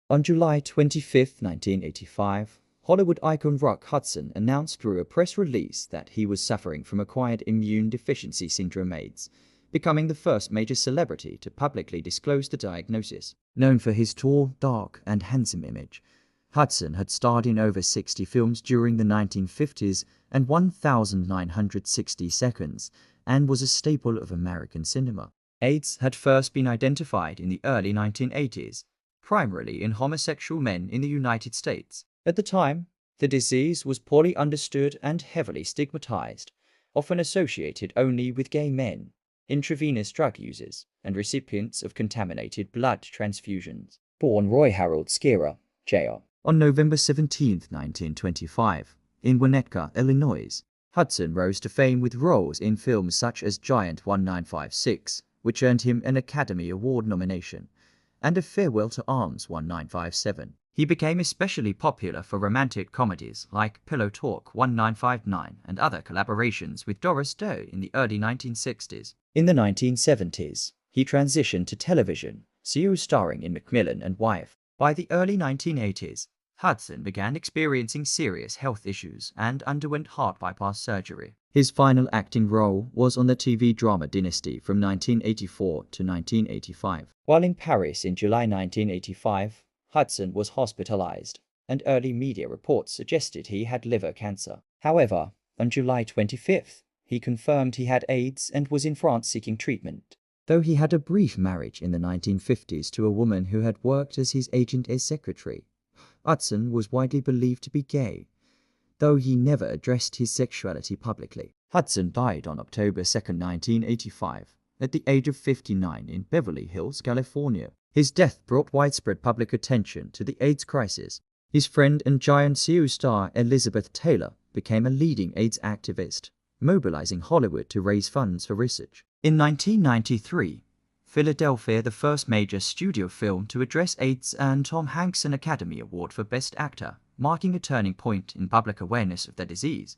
On July 25, 1985, Hollywood icon Rock Hudson announced through a press release that he was suffering from acquired immune deficiency syndrome (AIDS), becoming the first major celebrity to publicly disclose the diagnosis. Known for his tall, dark, and handsome image, Hudson had starred in over 60 films during the 1950s and 1960 seconds, and was a staple of American cinema. AIDS had first been identified in the early 1980s, primarily in homosexual men in the United States. At the time, the disease was poorly understood and heavily stigmatized, often associated only with gay men, intravenous drug users, and recipients of contaminated blood transfusions. Born Roy Harold Skira, Jr., on November 17, 1925, in Winnetka, Illinois, Hudson rose to fame with roles in films such as Giant 1956, which earned him an Academy Award nomination, and A Farewell to Arms 1957. He became especially popular for romantic comedies like Pillow Talk 1959 and other collaborations with Doris Day in the early 1960s. In the 1970s, he transitioned to television, starring in Macmillan and Wife. By the early 1980s, Hudson began experiencing serious health issues and underwent heart bypass surgery. His final acting role was on the TV drama Dynasty from 1984 to 1985. While in Paris in July 1985, Hudson was hospitalized, and early media reports suggested he had liver cancer. However, on July 25th, he confirmed he had AIDS and was in France seeking treatment. Though he had a brief marriage in the 1950s to a woman who had worked as his agent as secretary, Hudson was widely believed to be gay, though he never addressed his sexuality publicly. Hudson died on October 2, 1985, at the age of 59 in Beverly Hills, California. His death brought widespread public attention to the AIDS crisis. His friend and giant CU star Elizabeth Taylor became a leading AIDS activist, mobilizing Hollywood to raise funds for research. In 1993, Philadelphia, the first major studio film to address AIDS, earned Tom Hanks an Academy Award for Best Actor, marking a turning point in public awareness of the disease.